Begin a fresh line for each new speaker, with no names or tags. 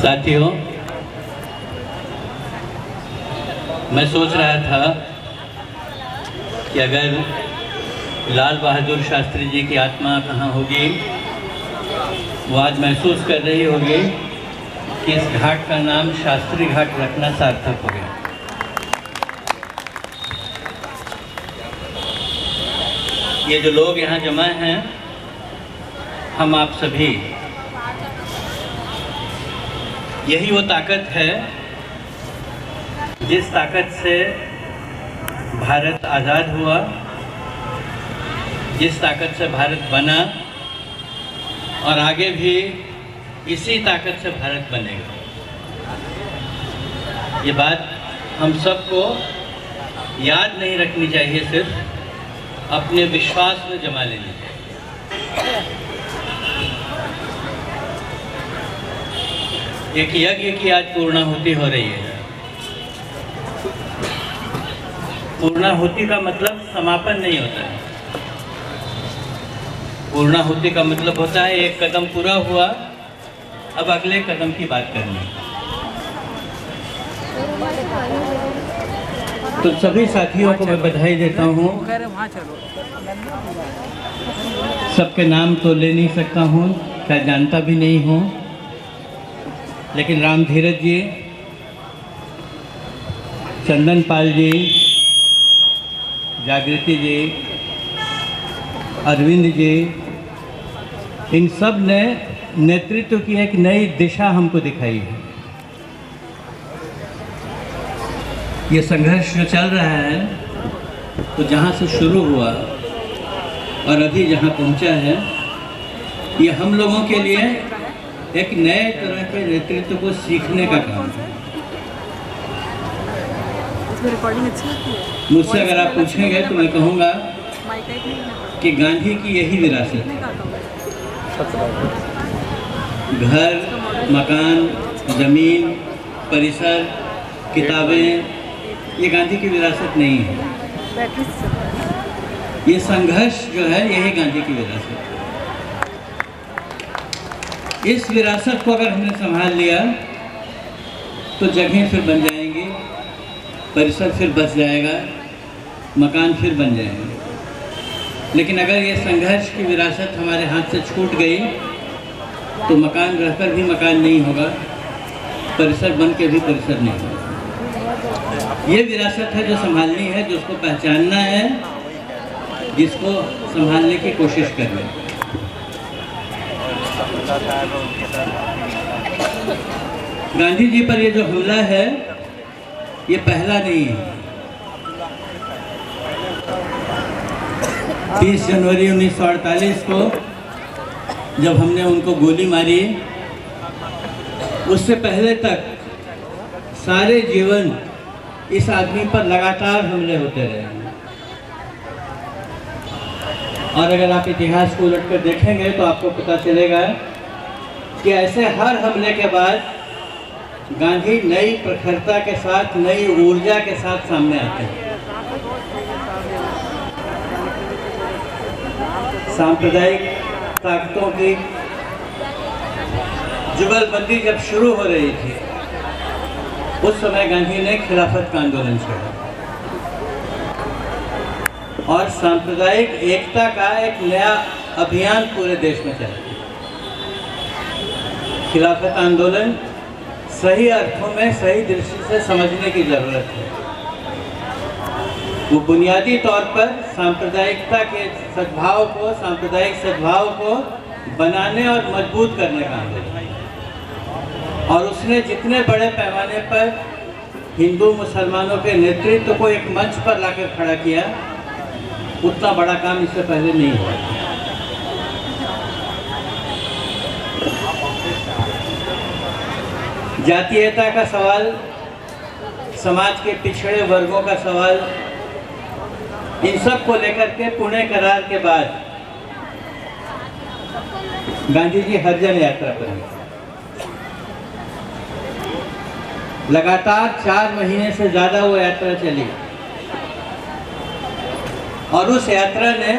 साथियों, मैं सोच रहा था कि अगर लाल बहादुर शास्त्री जी की आत्मा कहाँ होगी, वो आज महसूस कर रही होगी कि इस घाट का नाम शास्त्री घाट रखना सार्थक हो गया। ये जो लोग यहाँ जमा हैं, हम आप सभी, यही वो ताकत है जिस ताकत से भारत आज़ाद हुआ, जिस ताकत से भारत बना और आगे भी इसी ताकत से भारत बनेगा। ये बात हम सबको याद नहीं रखनी चाहिए, सिर्फ अपने विश्वास में जमा लेनी चाहिए। एक यज्ञ की आज पूर्णाहुति हो रही है। पूर्णाहुति का मतलब समापन नहीं होता है। पूर्णाहुति का मतलब होता है एक कदम पूरा हुआ, अब अगले कदम की बात करनी। तो सभी साथियों को मैं बधाई देता हूँ। सबके नाम तो ले नहीं सकता हूँ, शायद जानता भी नहीं हूँ, लेकिन राम धीरज जी, चंदन पाल जी, जागृति जी, अरविंद जी, इन सब ने नेतृत्व की एक नई दिशा हमको दिखाई है। ये संघर्ष जो चल रहा है, तो जहाँ से शुरू हुआ और अभी जहाँ पहुँचा है, ये हम लोगों के लिए एक नए तरह के नेतृत्व को सीखने का काम है। मुझसे अगर आप पूछेंगे तो मैं कहूँगा कि गांधी की यही विरासत है। घर, मकान, ज़मीन, परिसर, किताबें, ये गांधी की विरासत नहीं है। ये संघर्ष जो है, यही गांधी की विरासत है। इस विरासत को अगर हमने संभाल लिया तो जगहें फिर बन जाएंगी, परिसर फिर बस जाएगा, मकान फिर बन जाएंगे। लेकिन अगर ये संघर्ष की विरासत हमारे हाथ से छूट गई तो मकान रहकर भी मकान नहीं होगा, परिसर बन के भी परिसर नहीं होगा। ये विरासत है जो संभालनी है, जिसको पहचानना है, जिसको संभालने की कोशिश करनी है। गांधी जी पर ये जो हमला है, ये पहला नहीं है। 30 जनवरी 1948 को जब हमने उनको गोली मारी, उससे पहले तक सारे जीवन इस आदमी पर लगातार हमले होते रहे। और अगर आप इतिहास को उलट कर देखेंगे तो आपको पता चलेगा कि ऐसे हर हमले के बाद गांधी नई प्रखरता के साथ, नई ऊर्जा के साथ सामने आते हैं। सांप्रदायिक ताकतों की जुगलबंदी जब शुरू हो रही थी, उस समय गांधी ने खिलाफत का आंदोलन छेड़ा और सांप्रदायिक एकता का एक नया अभियान पूरे देश में चला। खिलाफत आंदोलन सही अर्थों में, सही दृष्टि से समझने की जरूरत है। वो बुनियादी तौर पर सांप्रदायिकता के सद्भाव को, सांप्रदायिक सद्भाव को बनाने और मजबूत करने का आंदोलन है। और उसने जितने बड़े पैमाने पर हिंदू मुसलमानों के नेतृत्व को एक मंच पर लाकर खड़ा किया, उतना बड़ा काम इससे पहले नहीं हुआ। जातीयता का सवाल, समाज के पिछड़े वर्गों का सवाल, इन सब को लेकर के पुणे करार के बाद गांधी जी हरिजन यात्रा पर लगातार 4 महीने से ज़्यादा वो यात्रा चली और उस यात्रा ने